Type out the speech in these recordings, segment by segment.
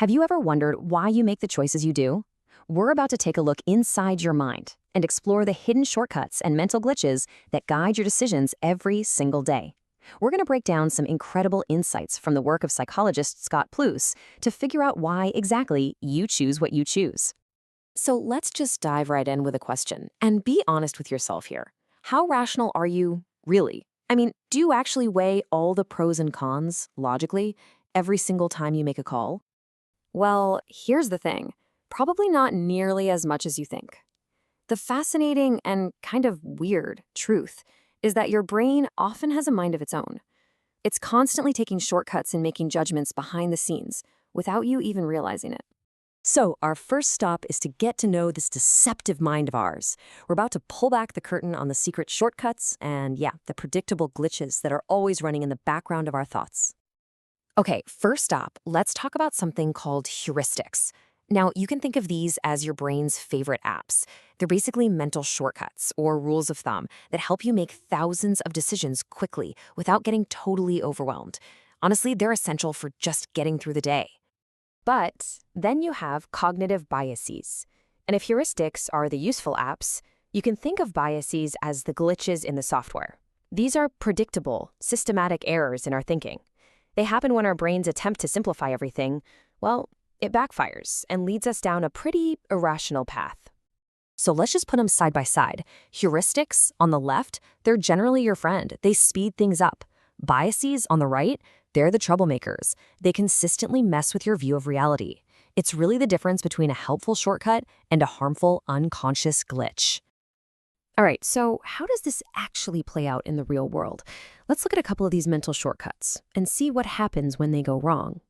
Have you ever wondered why you make the choices you do? We're about to take a look inside your mind and explore the hidden shortcuts and mental glitches that guide your decisions every single day. We're going to break down some incredible insights from the work of psychologist Scott Plous to figure out why exactly you choose what you choose. So let's just dive right in with a question and be honest with yourself here. How rational are you really? I mean, do you actually weigh all the pros and cons logically every single time you make a call? Well, here's the thing. Probably not nearly as much as you think. The fascinating and kind of weird truth is that your brain often has a mind of its own. It's constantly taking shortcuts and making judgments behind the scenes without you even realizing it. So, our first stop is to get to know this deceptive mind of ours. We're about to pull back the curtain on the secret shortcuts and, the predictable glitches that are always running in the background of our thoughts. Okay, first stop, let's talk about something called heuristics. Now, you can think of these as your brain's favorite apps. They're basically mental shortcuts or rules of thumb that help you make thousands of decisions quickly without getting totally overwhelmed. Honestly, they're essential for just getting through the day. But then you have cognitive biases. And if heuristics are the useful apps, you can think of biases as the glitches in the software. These are predictable, systematic errors in our thinking. They happen when our brains attempt to simplify everything. Well, it backfires and leads us down a pretty irrational path. So let's just put them side by side. Heuristics on the left, they're generally your friend. They speed things up. Biases on the right, they're the troublemakers. They consistently mess with your view of reality. It's really the difference between a helpful shortcut and a harmful, unconscious glitch. All right, so how does this actually play out in the real world? Let's look at a couple of these mental shortcuts and see what happens when they go wrong.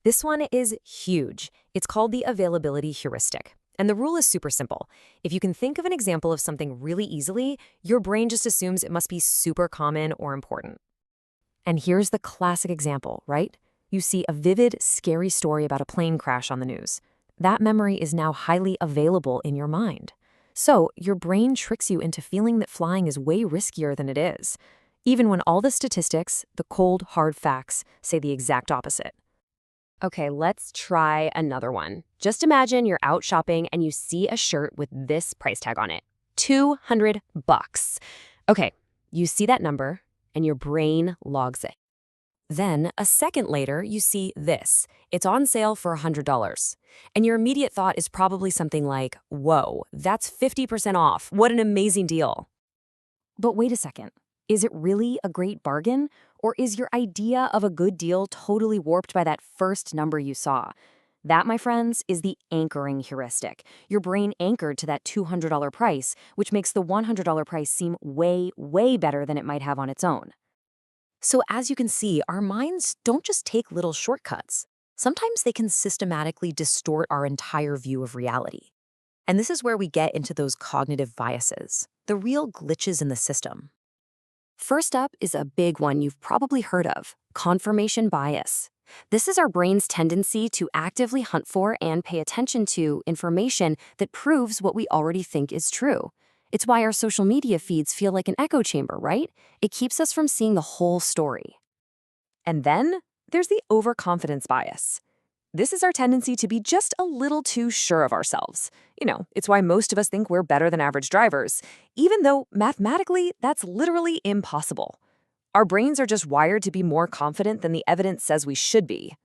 This one is huge. It's called the availability heuristic. And the rule is super simple. If you can think of an example of something really easily, your brain just assumes it must be super common or important. And here's the classic example, right? You see a vivid, scary story about a plane crash on the news. That memory is now highly available in your mind. So your brain tricks you into feeling that flying is way riskier than it is, even when all the statistics, the cold, hard facts, say the exact opposite. Okay, let's try another one. Just imagine you're out shopping and you see a shirt with this price tag on it, $200. Okay, you see that number and your brain logs it. Then, a second later, you see this. It's on sale for $100. And your immediate thought is probably something like, whoa, that's 50% off. What an amazing deal. But wait a second. Is it really a great bargain? Or is your idea of a good deal totally warped by that first number you saw? That, my friends, is the anchoring heuristic. Your brain anchored to that $200 price, which makes the $100 price seem way, way better than it might have on its own. So as you can see, our minds don't just take little shortcuts. Sometimes they can systematically distort our entire view of reality. And this is where we get into those cognitive biases, the real glitches in the system. First up is a big one you've probably heard of, confirmation bias. This is our brain's tendency to actively hunt for and pay attention to information that proves what we already think is true. It's why our social media feeds feel like an echo chamber, right? It keeps us from seeing the whole story. And then there's the overconfidence bias. This is our tendency to be just a little too sure of ourselves. It's why most of us think we're better than average drivers, even though mathematically that's literally impossible. Our brains are just wired to be more confident than the evidence says we should be.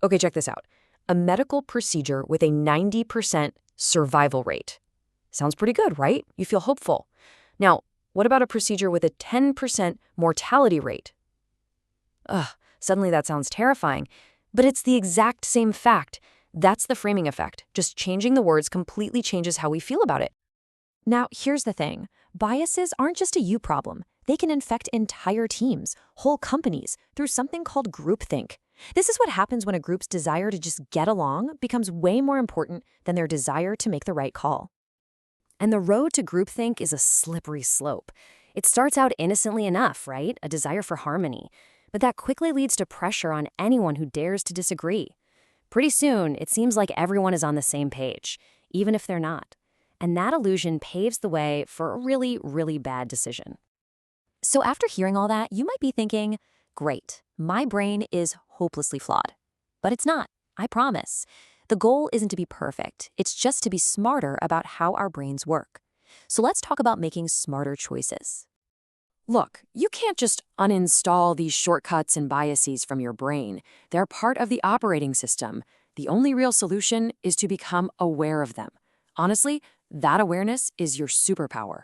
Okay, check this out. A medical procedure with a 90% survival rate. Sounds pretty good, right? You feel hopeful. Now, what about a procedure with a 10% mortality rate? Suddenly that sounds terrifying, but it's the exact same fact. That's the framing effect. Just changing the words completely changes how we feel about it. Now, here's the thing. Biases aren't just a you problem. They can infect entire teams, whole companies, through something called groupthink. This is what happens when a group's desire to just get along becomes way more important than their desire to make the right call. And the road to groupthink is a slippery slope. It starts out innocently enough, right? A desire for harmony. But that quickly leads to pressure on anyone who dares to disagree. Pretty soon, it seems like everyone is on the same page, even if they're not. And that illusion paves the way for a really, really bad decision. So after hearing all that, you might be thinking, great, my brain is hopelessly flawed. But it's not. I promise. The goal isn't to be perfect, it's just to be smarter about how our brains work. So let's talk about making smarter choices. Look, you can't just uninstall these shortcuts and biases from your brain. They're part of the operating system. The only real solution is to become aware of them. Honestly, that awareness is your superpower.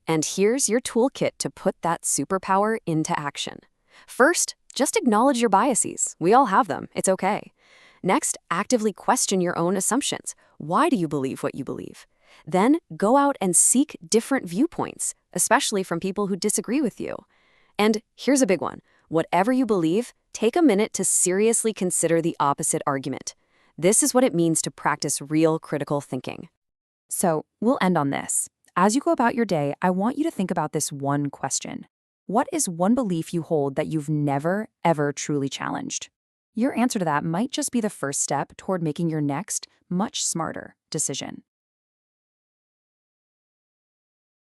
And here's your toolkit to put that superpower into action. First, just acknowledge your biases. We all have them. It's okay. Next, actively question your own assumptions. Why do you believe what you believe? Then, go out and seek different viewpoints, especially from people who disagree with you. And here's a big one. Whatever you believe, take a minute to seriously consider the opposite argument. This is what it means to practice real critical thinking. So, we'll end on this. As you go about your day, I want you to think about this one question. What is one belief you hold that you've never, ever truly challenged? Your answer to that might just be the first step toward making your next, much smarter decision.